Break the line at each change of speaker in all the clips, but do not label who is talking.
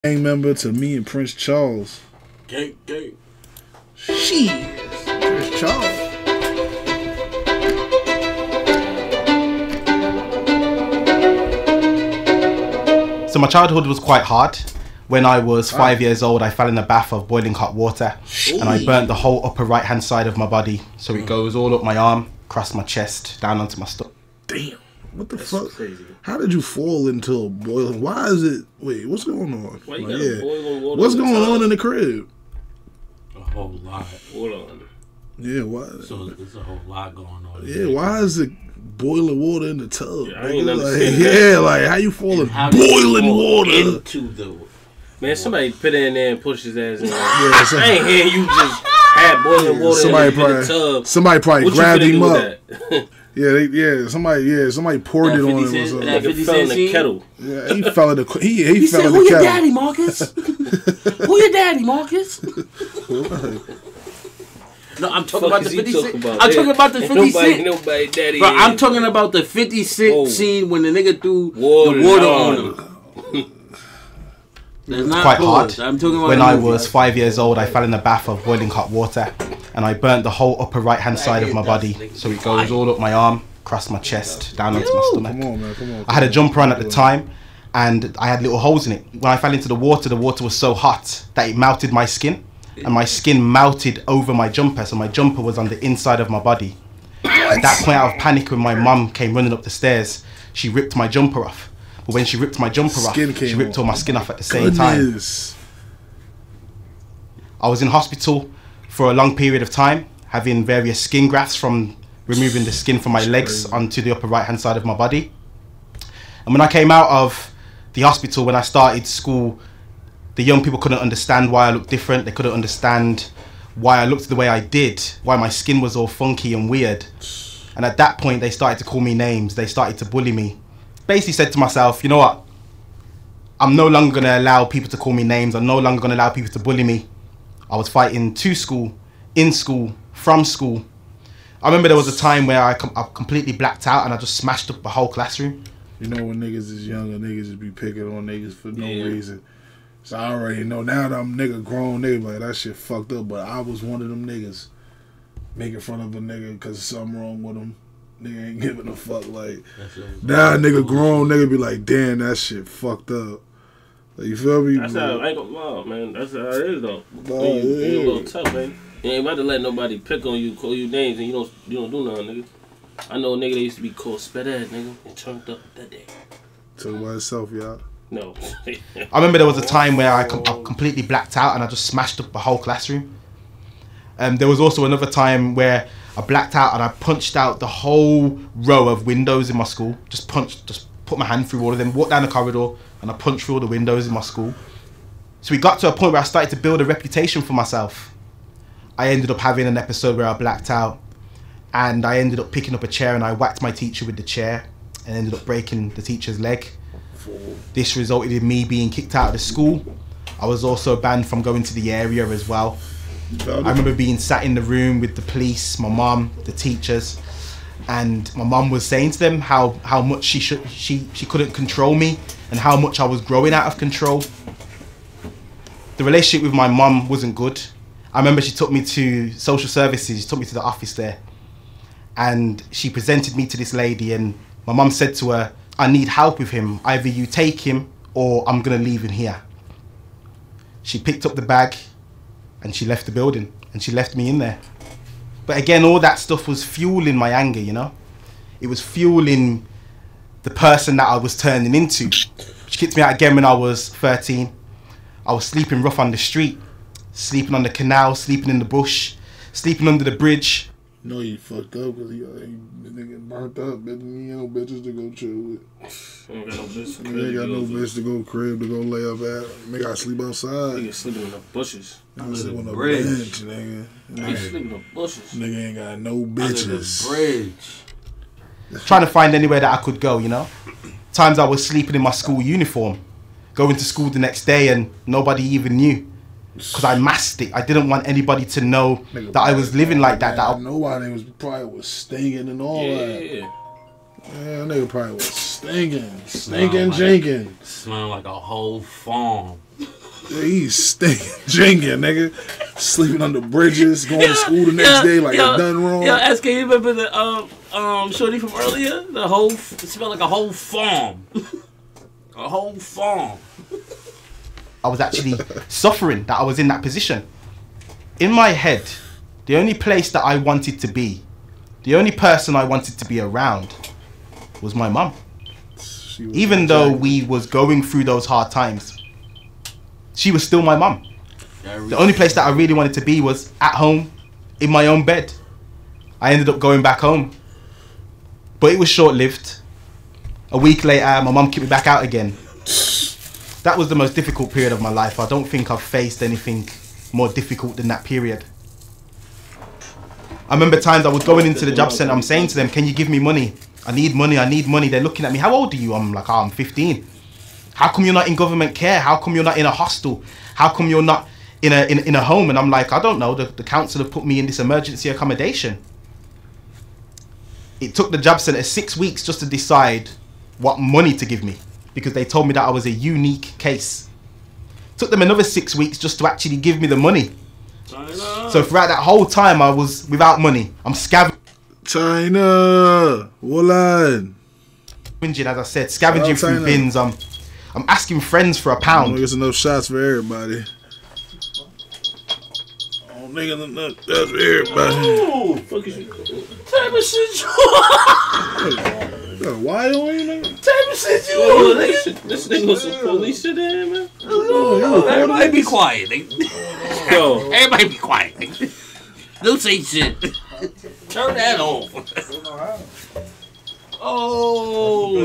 Gang member to me and Prince Charles.
Gang.
Shit. Prince Charles.
So my childhood was quite hard. When I was 5 years old, I fell in a bath of boiling hot water and I burnt the whole upper right hand side of my body. So it goes all up my arm, across my chest, down onto my stomach.
Damn. What the fuck? Crazy. How did you fall into a boiling? Why is it? Wait, what's going on?
Why you got boiling water?
What's going on in the crib?
A whole lot. Hold on.
Yeah, why?
So there's a whole lot going on.
Yeah, why is it boiling water in the tub?
Yeah, I ain't
like how you falling boiling water
into the? Man, somebody put it in there and push his ass in there.
Yeah,
I ain't hearing you just had boiling water in the tub.
Somebody probably grabbed him up.
Yeah,
somebody poured it on him or something.
That 50 fell in the kettle.
Yeah, he fell in the he fell
said,
in the
kettle. Who your
daddy,
Marcus? Who your daddy, Marcus? No, I'm talking about the 50 Cent. I'm talking about the 50 Cent. Nobody daddy. Bro, I'm talking about the 50 Cent scene when the nigga threw the water on him.
It's quite hard. When I was 5 years old, I fell in a bath of boiling hot water and I burnt the whole upper right hand side of my body. So it goes all up my arm, across my chest, down onto my stomach.
Come on, man, come on.
I had a jumper on at the time and I had little holes in it. When I fell into the water was so hot that it melted my skin and my skin melted over my jumper. So my jumper was on the inside of my body. At that point, out of panic, when my mum came running up the stairs, she ripped my jumper off. But when she ripped my jumper off, she ripped all my skin off at the same time. I was in hospital for a long period of time, having various skin grafts from removing the skin from my legs onto the upper right hand side of my body. And when I came out of the hospital, when I started school, the young people couldn't understand why I looked different. They couldn't understand why I looked the way I did, why my skin was all funky and weird. And at that point, they started to call me names. They started to bully me. Basically said to myself, you know what? I'm no longer going to allow people to call me names. I'm no longer going to allow people to bully me. I was fighting to school, in school, from school. I remember there was a time where I completely blacked out and I just smashed up the whole classroom.
You know when niggas is younger, niggas just be picking on niggas for no reason. So I already know now that I'm nigga grown, nigga like that shit fucked up. But I was one of them niggas making fun of a nigga because something wrong with him. Nigga ain't giving a fuck. Like now, nigga grown, nigga be like, damn, that shit fucked up. Like, you feel me?
That's how I ain't gonna lie, man. That's how it is though. You a little tough, man. You ain't about to let nobody pick on you, call you names, and you don't do nothing, nigga. I know a nigga that used to be called spit ass nigga and turned up that day.
Talk about itself, y'all.
No.
I remember there was a time where I completely blacked out and I just smashed up the whole classroom. There was also another time where I blacked out and I punched out the whole row of windows in my school. Just put my hand through all of them, walked down the corridor and I punched through all the windows in my school. So we got to a point where I started to build a reputation for myself. I ended up having an episode where I blacked out and I ended up picking up a chair and I whacked my teacher with the chair and ended up breaking the teacher's leg. This resulted in me being kicked out of the school. I was also banned from going to the area as well. I remember being sat in the room with the police, my mum, the teachers, and my mum was saying to them how much she couldn't control me and how much I was growing out of control. The relationship with my mum wasn't good. I remember she took me to social services, she took me to the office there, and she presented me to this lady and my mum said to her, I need help with him. Either you take him or I'm going to leave him here. She picked up the bag and she left the building and she left me in there. But again, all that stuff was fueling my anger, you know? It was fueling the person that I was turning into. She kicked me out again when I was 13. I was sleeping rough on the street, sleeping on the canal, sleeping in the bush, sleeping under the bridge.
You know you fucked up because you nigga burnt up, bitch. You ain't no bitches to go chill with.
Ain't got no bitch.
You ain't got no bitch to go crib to go lay up at. Nigga, I sleep outside.
Nigga sleeping in the bushes.
I sleep on the bench, nigga.
Nigga sleeping in the bushes.
Nigga ain't got no bitches.
Bridge.
Trying to find anywhere that I could go, you know? Times I was sleeping in my school uniform, going to school the next day and nobody even knew. Because I masked it. I didn't want anybody to know that I was living like that.
Nobody was probably stinging and all that. Man, that nigga probably was stinking, jinking.
Smelling like a whole farm.
Yeah, he's stinking, jinking, nigga. Sleeping under bridges, going to school the next day like there's nothing wrong.
Yo, SK, you remember the shorty from earlier? The whole, it smelled like a whole farm. A whole farm.
I was actually suffering that I was in that position. In my head, the only place that I wanted to be, the only person I wanted to be around was my mum. Even though we was going through those hard times, she was still my mum. The only place that I really wanted to be was at home, in my own bed. I ended up going back home. But it was short-lived. A week later, my mum kicked me back out again. That was the most difficult period of my life. I don't think I've faced anything more difficult than that period. I remember times I was going into the job centre, I'm saying to them, can you give me money? I need money, I need money. They're looking at me, how old are you? I'm like, oh, I'm 15. How come you're not in government care? How come you're not in a hostel? How come you're not in a home? And I'm like, I don't know, the council have put me in this emergency accommodation. It took the job centre 6 weeks just to decide what money to give me, because they told me that I was a unique case. It took them another 6 weeks just to actually give me the money. So throughout that whole time I was without money. I'm scavenging, as I said, scavenging through bins. I'm asking friends for £1.
There's enough shots for everybody. Nigga, that's for everybody.
Oh, fuck is you?
Type of shit you
Why don't you nigga?
Type of shit you
This nigga was some police shit in, man.
Everybody be quiet.
Yo.
Everybody be quiet. Don't say shit. Turn that off. Oh,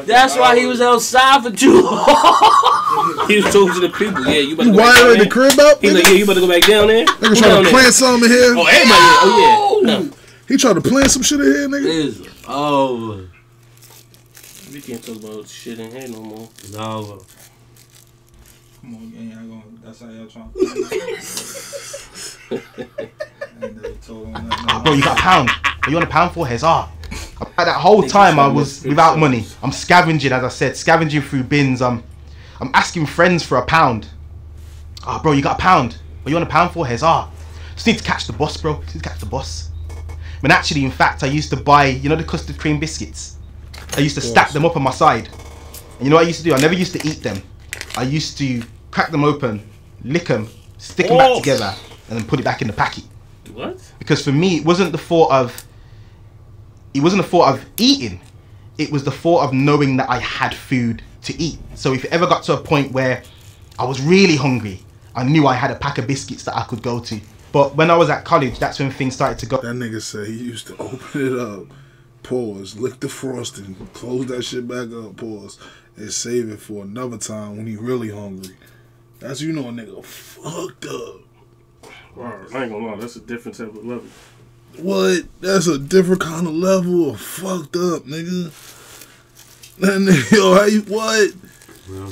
that's why he was outside for too long.
He was talking to the people. Yeah, you better
You
go back down
wiring the
there.
crib up?
He was like, yeah, you better go back down there.
Nigga trying to plant something in here.
Oh, everybody.
Oh, yeah. No.
He trying to plant some shit in here, nigga.
It's over.
We can't talk about shit in here no more.
It's over.
Come on, gang. Y'all gonna, that's how y'all trying to
bro, you got £1. Are you on £1 for Huzzah? At that whole time I was without money. I'm scavenging, as I said, scavenging through bins. I'm asking friends for £1. Oh, bro, you got £1. Are you on £1 for Huzzah? Just need to catch the bus, bro. Just need to catch the bus. When actually, in fact, I used to buy, you know, the custard cream biscuits. I used to stack them up on my side. And you know what I used to do? I never used to eat them. I used to crack them open, lick them, stick them back together, and then put it back in the packet.
What?
Because for me, it wasn't the thought of eating. It was the thought of knowing that I had food to eat. So if it ever got to a point where I was really hungry, I knew I had a pack of biscuits that I could go to. But when I was at college, that's when things started to go.
That nigga said he used to open it up, pause, lick the frosting, close that shit back up, pause, and save it for another time when he really hungry. That's, you know, a nigga fucked up.
Wow, I ain't gonna lie, that's a different type of level.
What? That's a different kind of level of fucked up, nigga. That nigga, yo, how you, what?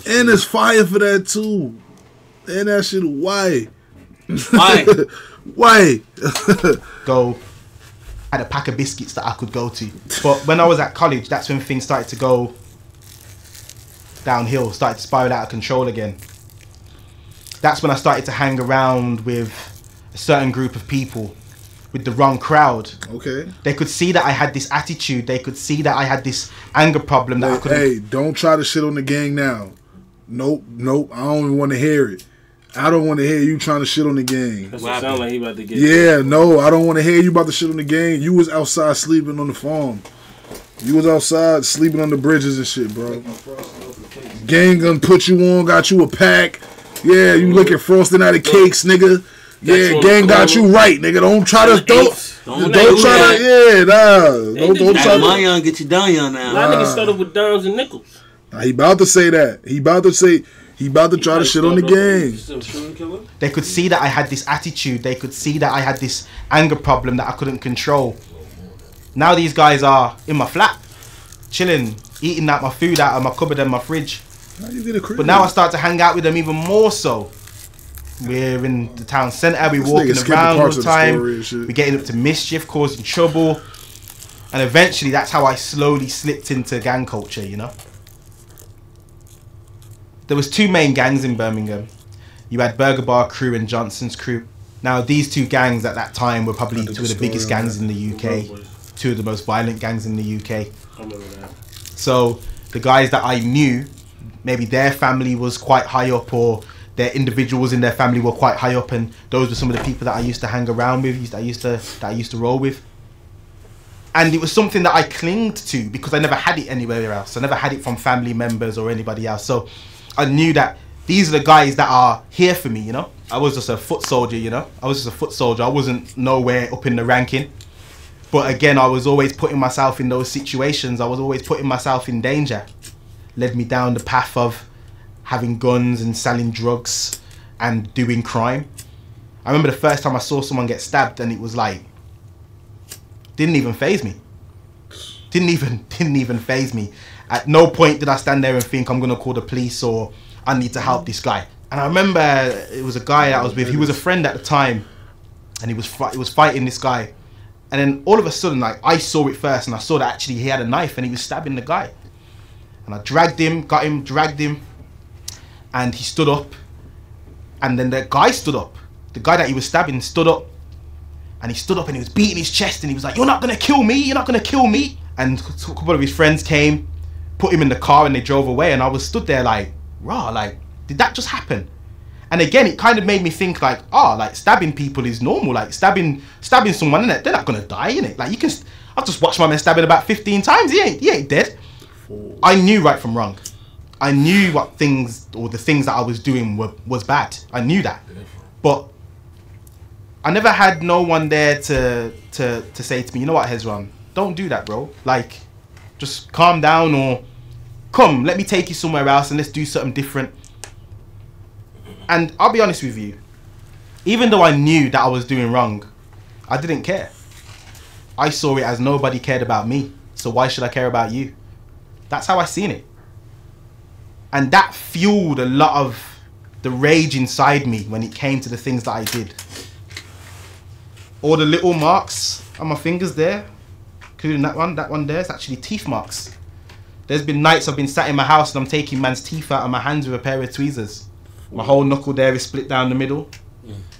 And there's fire for that too. And that shit white.
Why?
Why?
Go. I had a pack of biscuits that I could go to. But when I was at college, that's when things started to go downhill, started to spiral out of control again. That's when I started to hang around with a certain group of people, with the wrong crowd. Okay. They could see that I had this attitude. They could see that I had this anger problem that I couldn't.
Hey, don't try to shit on the gang now. Nope. I don't even want to hear it. I don't want to hear you trying to shit on the gang.
That's what sound like he about to get.
Yeah, no, I don't want to hear you about to shit on the gang. You was outside sleeping on the farm. You was outside sleeping on the bridges and shit, bro. Gang gonna put you on, got you a pack. Yeah, you licking frosting out of cakes, nigga. Yeah, gang got you right, nigga. Don't try to don't try to don't try to
money on get you down now.
That nigga started with dimes and nickels.
He about to say that. He about to try to shit on the gang.
They could see that I had this attitude. They could see that I had this anger problem that I couldn't control. Now these guys are in my flat, chilling, eating out my food out of my cupboard and my fridge.
How you get a crib?
But now I start to hang out with them even more so. We're in the town centre, we're walking around all the time, we're getting up to mischief, causing trouble. And eventually, that's how I slowly slipped into gang culture, you know? There was 2 main gangs in Birmingham. You had Burger Bar crew and Johnson's crew. Now, these 2 gangs at that time were probably 2 of the biggest gangs in the UK. 2 of the most violent gangs in the UK.
I remember that.
So, the guys that I knew, maybe their family was quite high up, or their individuals in their family were quite high up, and those were some of the people that I used to hang around with, that I used to roll with. And it was something that I clinged to because I never had it anywhere else. I never had it from family members or anybody else. So I knew that these are the guys that are here for me, you know. I was just a foot soldier, you know. I was just a foot soldier. I wasn't nowhere up in the ranking. But again, I was always putting myself in those situations. I was always putting myself in danger. Led me down the path of having guns and selling drugs and doing crime. I remember the first time I saw someone get stabbed, and it was like, didn't even faze me. Didn't even faze me. At no point did I stand there and think I'm gonna call the police or I need to help this guy. And I remember it was a guy that I was with. He was a friend at the time, and he was fighting this guy. And then all of a sudden, like, I saw it first, and I saw that actually he had a knife and he was stabbing the guy. And I dragged him, dragged him, and he stood up. And then the guy stood up. The guy that he was stabbing stood up. And he stood up and he was beating his chest, and he was like, "You're not gonna kill me, you're not gonna kill me." And a couple of his friends came, put him in the car, and they drove away. And I was stood there like, rah, like, did that just happen? And again, it kind of made me think like, like stabbing people is normal. Like stabbing someone, innit? They're not gonna die, innit? Like I've just watched my man stabbing about 15 times. He ain't dead. I knew right from wrong. I knew the things that I was doing was bad. I knew that. But I never had no one there to say to me, "You know what, Hezron, don't do that, bro. Like, just calm down, or come, let me take you somewhere else and let's do something different." And I'll be honest with you, even though I knew that I was doing wrong, I didn't care. I saw it as nobody cared about me, so why should I care about you? That's how I seen it. And that fueled a lot of the rage inside me when it came to the things that I did. All the little marks on my fingers there, including that one there, it's actually teeth marks. There's been nights I've been sat in my house and I'm taking man's teeth out of my hands with a pair of tweezers. My whole knuckle there is split down the middle.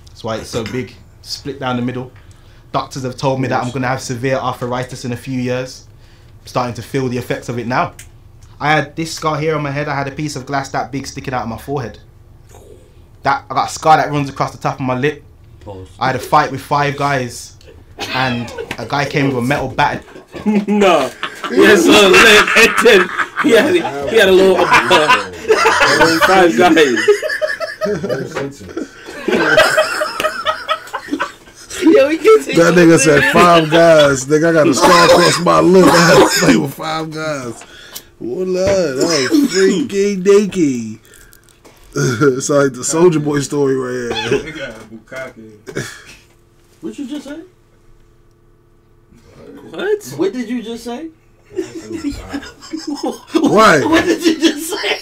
That's why it's so big, split down the middle. Doctors have told me that I'm gonna have severe arthritis in a few years. I'm starting to feel the effects of it now. I had this scar here on my head. I had a piece of glass that big sticking out of my forehead. I got a scar that runs across the top of my lip. I had a fight with 5 guys, and a guy came with a metal bat.
No. Yes, and then he had a little 5 guys.
Yo, we can take
That nigga said 5 guys. Nigga, I got a scar across my lip. I had to play with 5 guys. What love? That was freaking dinky. It's like the Soldier Boy story right here.
What you just say?
What?
What did you just say?
Right.
What did you just say?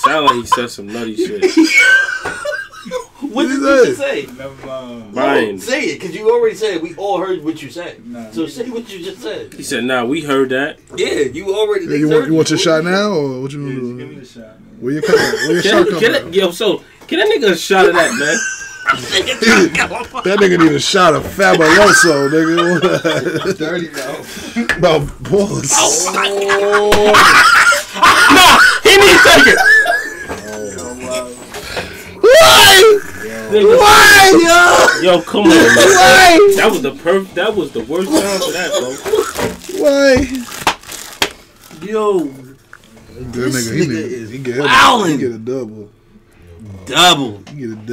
Sound like he said some nutty shit.
What did you just say?
Mine.
Say it, because you already said it. We all heard what you said.
Nah,
So say what you just said.
He said, "Nah, we heard that."
Yeah, you already.
You want your shot now, or what you want to do?
Give me the shot, man.
Where your shot come from?
Yo, so can that nigga a shot of that, man?
That nigga need a shot of Fabuloso, nigga.
Dirty, bro.
About balls.
No, he needs to take it.
Why?
Why, yo? Yo, come on, man. Why? That was the worst time for that, bro.
Why?
Yo,
That nigga, he get a double.
Double.
He get a double.